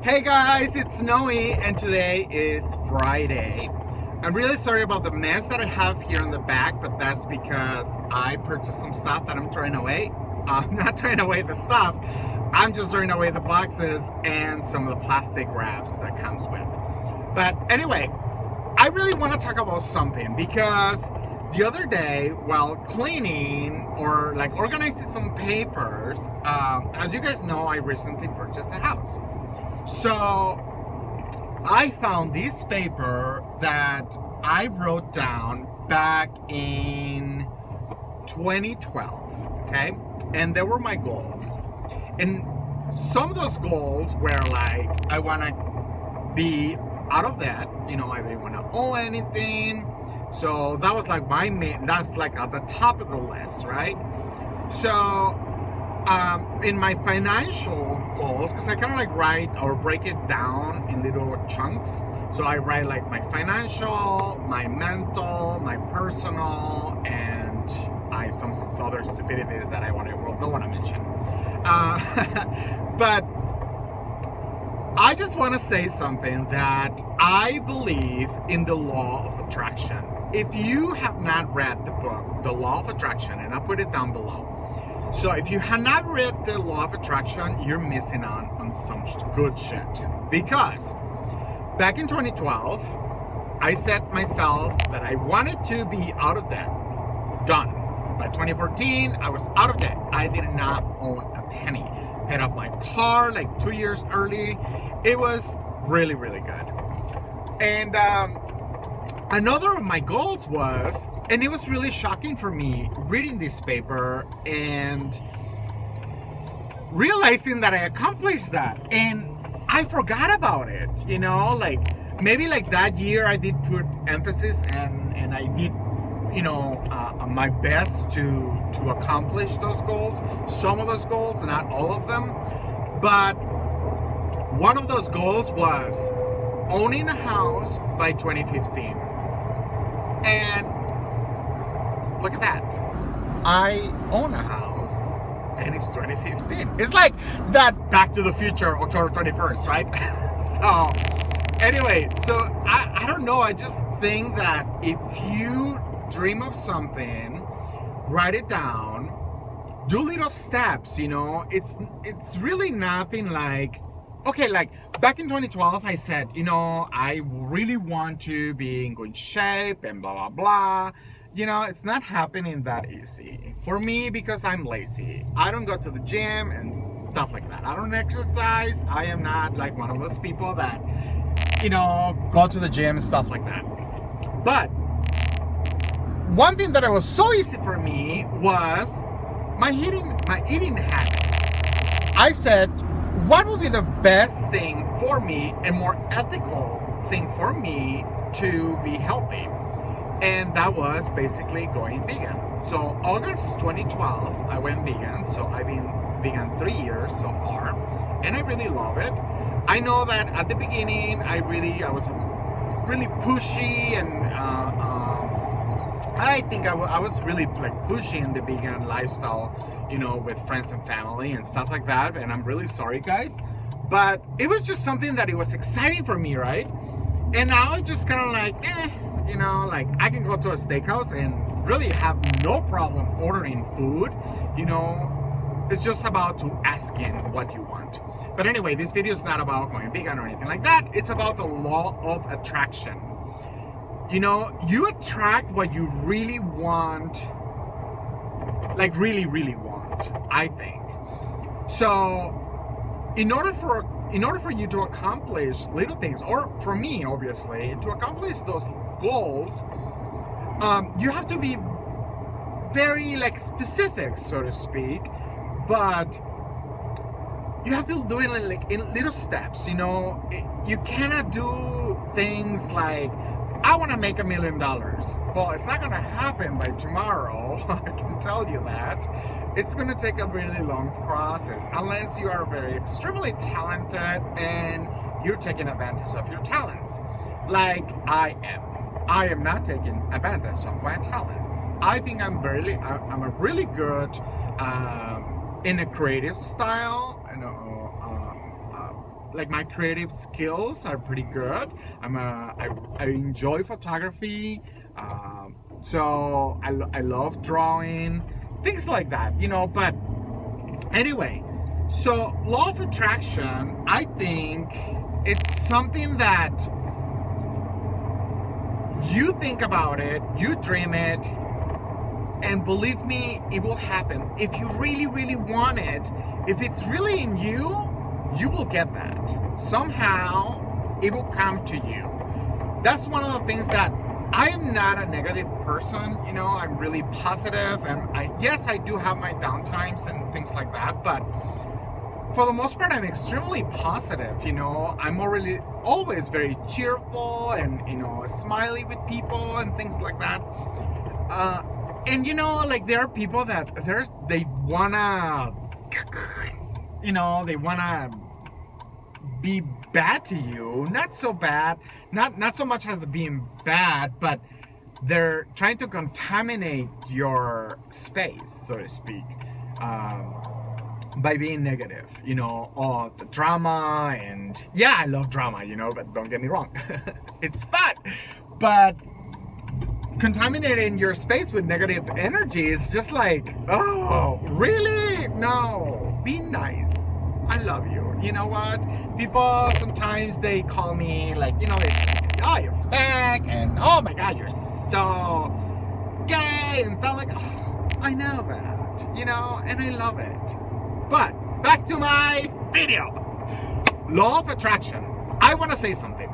Hey guys, it's Noe and today is Friday. I'm really sorry about the mess that I have here in the back, but that's because I purchased some stuff that I'm throwing away. I'm not throwing away the stuff, I'm just throwing away the boxes and some of the plastic wraps that comes with. But anyway, I really want to talk about something because the other day while cleaning or like organizing some papers, as you guys know, I recently purchased a house. So I found this paper that I wrote down back in 2012, okay? And they were my goals. And some of those goals were like, I want to be out of debt, I didn't want to owe anything. So that was like my main, that's like at the top of the list, right? So in my financial goals, because I kind of like write or break it down in little chunks. So I write like my financial, my mental, my personal, and some other stupidities that don't want to mention. But I just want to say something that I believe in the law of attraction. If you have not read the book, The Law of Attraction, and I'll put it down below. So if you have not read the law of attraction, you're missing on some good shit. Because back in 2012, I set myself that I wanted to be out of debt. Done. By 2014, I was out of debt. I did not own a penny. Paid off my car like 2 years early. It was really, really good. And another of my goals was, and it was really shocking for me reading this paper and realizing that I accomplished that. And I forgot about it, like maybe like that year I did put emphasis and I did, my best to accomplish those goals. Some of those goals, not all of them. But one of those goals was owning a house by 2015. And look at that. I own a house and it's 2015. It's like that Back to the Future, October 21st, right? So anyway, so I don't know. I just think that if you dream of something, write it down, do little steps, it's really nothing like, okay, like back in 2012, I said, I really want to be in good shape and blah, blah, blah. It's not happening that easy for me because I'm lazy. I don't go to the gym and stuff like that. I don't exercise. I am not like one of those people that, go to the gym and stuff like that. But one thing that was so easy for me was my eating habits. I said, what would be the best thing for me and more ethical thing for me to be healthy? And that was basically going vegan. So August 2012, I went vegan. So I've been vegan 3 years so far, and I really love it. I know that at the beginning, I was really pushy, and I think I was really like pushing the vegan lifestyle, with friends and family and stuff like that. And I'm really sorry, guys, but it was just something that it was exciting for me, right? And now I just kind of like, like I can go to a steakhouse and really have no problem ordering food. It's just about to asking what you want. But anyway, this video is not about going vegan or anything like that. It's about the law of attraction. You attract what you really want, like really, really want, I think. So in order for you to accomplish little things, or for me, obviously, to accomplish those goals, you have to be very like specific, so to speak, but you have to do it like in little steps. You cannot do things like, I want to make $1 million. Well, it's not going to happen by tomorrow. I can tell you that. It's going to take a really long process unless you are very extremely talented and you're taking advantage of your talents, like I am. I am not taking advantage of my talents. I think I'm a really good in a creative style, like my creative skills are pretty good. I enjoy photography, so I love drawing, things like that, But anyway, so law of attraction, I think it's something that you think about it, you dream it, and believe me, it will happen. If you really, really want it, if it's really in you, you will get that. Somehow, it will come to you. That's one of the things that I am not a negative person, I'm really positive, and yes, I do have my downtimes and things like that, but for the most part, I'm extremely positive, I'm always very cheerful and, smiley with people and things like that. And like there are people that they wanna, they wanna be bad to you. Not so bad, not so much as being bad, but they're trying to contaminate your space, so to speak, by being negative, all the drama. And yeah, I love drama, but don't get me wrong, it's fun. But contaminating your space with negative energy is just like, oh, really? No, be nice. I love you. You know what? People sometimes they call me like, they say, oh, you're fake, and oh my God, you're so gay, and stuff like, oh, I know that, and I love it. But back to my video. Law of attraction. I want to say something.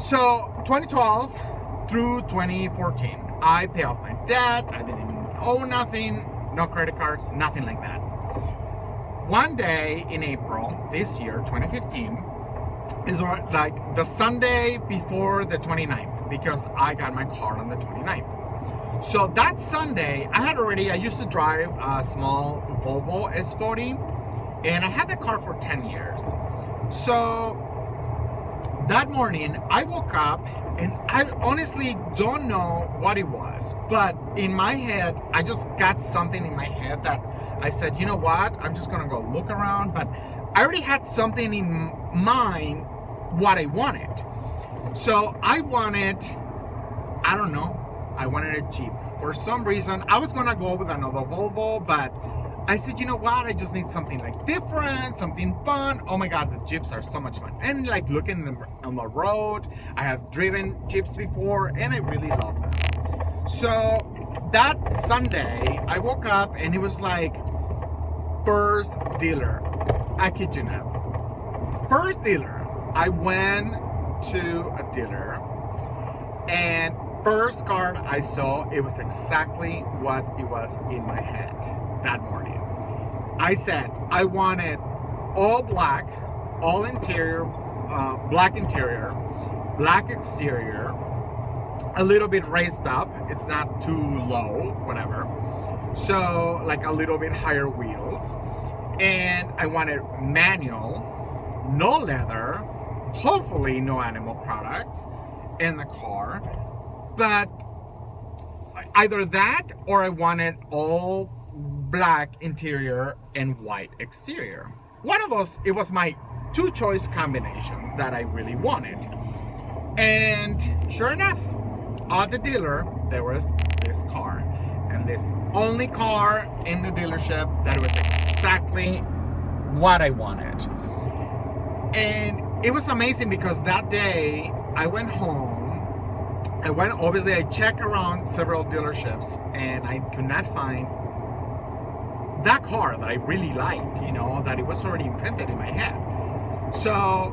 So 2012 through 2014, I pay off my debt. I didn't owe nothing, no credit cards, nothing like that. One day in April this year, 2015, is like the Sunday before the 29th, because I got my car on the 29th. So that Sunday, I used to drive a small Volvo S40, and I had the car for 10 years. So that morning, I woke up, and I honestly don't know what it was, but in my head, I just got something in my head that I said, you know what, I'm just gonna go look around, but I already had something in mind what I wanted. So I wanted a Jeep. For some reason, I was gonna go with another Volvo, but I said, you know what, I just need something like different, something fun. Oh my God, the Jeeps are so much fun. And like looking on the road, I have driven Jeeps before, and I really love them. So that Sunday, I woke up and it was like, first dealer. I kid you not. First dealer. I went to a dealer, and first car I saw, it was exactly what it was in my head that morning. I said I wanted all black, all interior, black interior, black exterior, a little bit raised up. It's not too low, whatever. So like a little bit higher wheels. And I wanted manual, no leather, hopefully no animal products in the car. But either that, or I wanted all black interior and white exterior. One of those, it was my two choice combinations that I really wanted. And sure enough, at the dealer, there was this car. And this only car in the dealership that was exactly what I wanted. And it was amazing because that day I went home. Obviously I checked around several dealerships, and I could not find that car that I really liked, that it was already imprinted in my head. So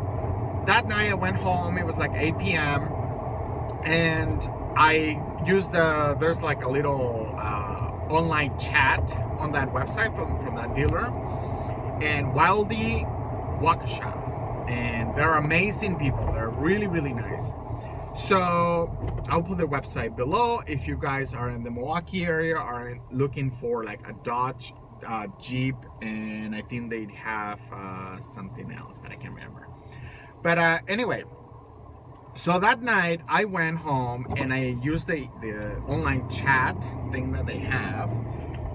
that night I went home, it was like 8 p.m. and I used there's like a little online chat on that website from that dealer, and Wildy Waukesha, and they're amazing people. They're really, really nice. So I'll put the website below if you guys are in the Milwaukee area, are looking for like a Dodge, Jeep, and I think they'd have something else, but I can't remember. But anyway, so that night I went home and I used the online chat thing that they have,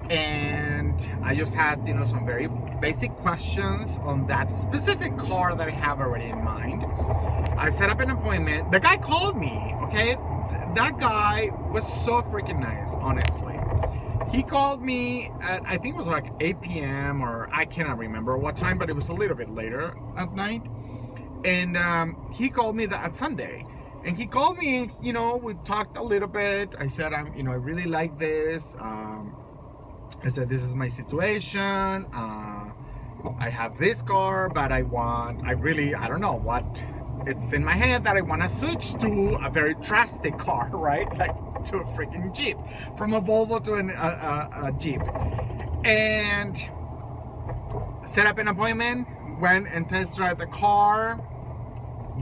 and I just had some very basic questions on that specific car that I have already in mind. I set up an appointment. The guy called me, okay? That guy was so freaking nice, honestly. He called me at, I think it was like 8 p.m. or I cannot remember what time, but it was a little bit later at night. And he called me at Sunday. And he called me, you know, we talked a little bit. I said, I really like this. I said, this is my situation. I have this car, but I don't know what. It's in my head that I want to switch to a very drastic car, right? Like to a freaking Jeep. From a Volvo to a Jeep. And set up an appointment, went and test drive the car.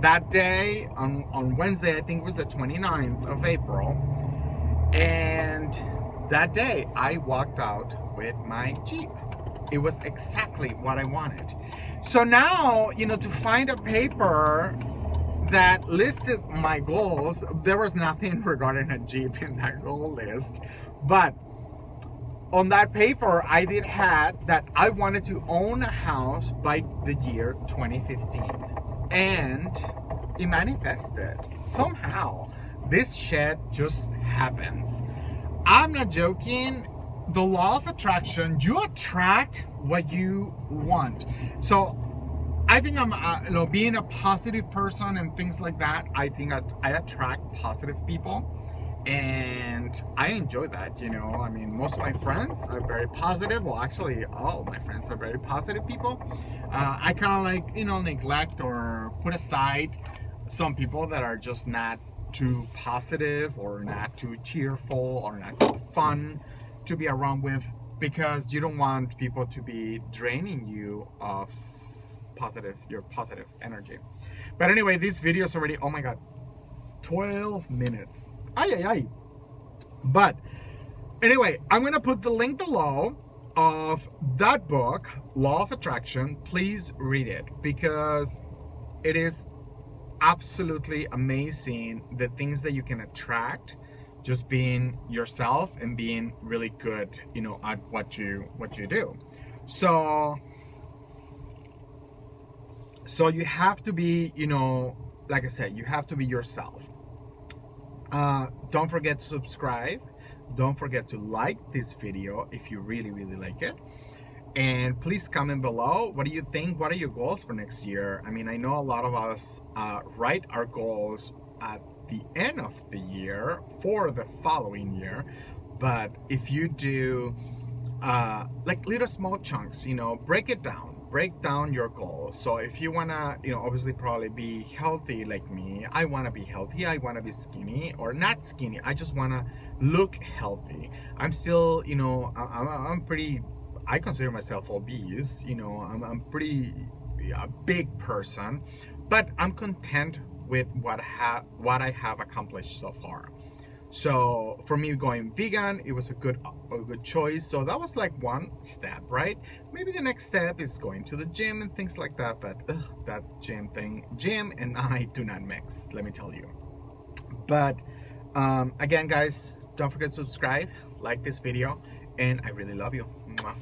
That day, on Wednesday, I think it was the 29th of April. And that day, I walked out with my Jeep. It was exactly what I wanted. So now, to find a paper that listed my goals, there was nothing regarding a Jeep in that goal list. But on that paper, I did have that I wanted to own a house by the year 2015. And it manifested. Somehow, this shit just happens. I'm not joking. The law of attraction, you attract what you want. So I think I'm being a positive person and things like that. I think I attract positive people, and I enjoy that. I mean, most of my friends are very positive. Well, actually, all my friends are very positive people. I kind of neglect or put aside some people that are just not too positive or not too cheerful or not too fun to be around with, because you don't want people to be draining you of your positive energy. But anyway, this video is already, oh my god, 12 minutes. Ay. But anyway, I'm gonna put the link below of that book, Law of Attraction. Please read it, because it is absolutely amazing the things that you can attract just being yourself and being really good, at what you do. So you have to be, like I said, you have to be yourself. Don't forget to subscribe. Don't forget to like this video if you really like it. And please comment below. What do you think? What are your goals for next year? I mean, I know a lot of us write our goals at the end of the year for the following year. But if you do like little small chunks, break down your goals. So if you want to, obviously probably be healthy like me, I want to be healthy, I want to be skinny, or not skinny, I just want to look healthy. I'm still, I'm pretty, I consider myself obese, I'm pretty a big person, but I'm content with what I have accomplished so far. So for me, going vegan, it was a good choice. So that was like one step, right? Maybe the next step is going to the gym and things like that. But that gym and I do not mix, let me tell you. But again, guys, don't forget to subscribe, like this video, and I really love you. Mwah.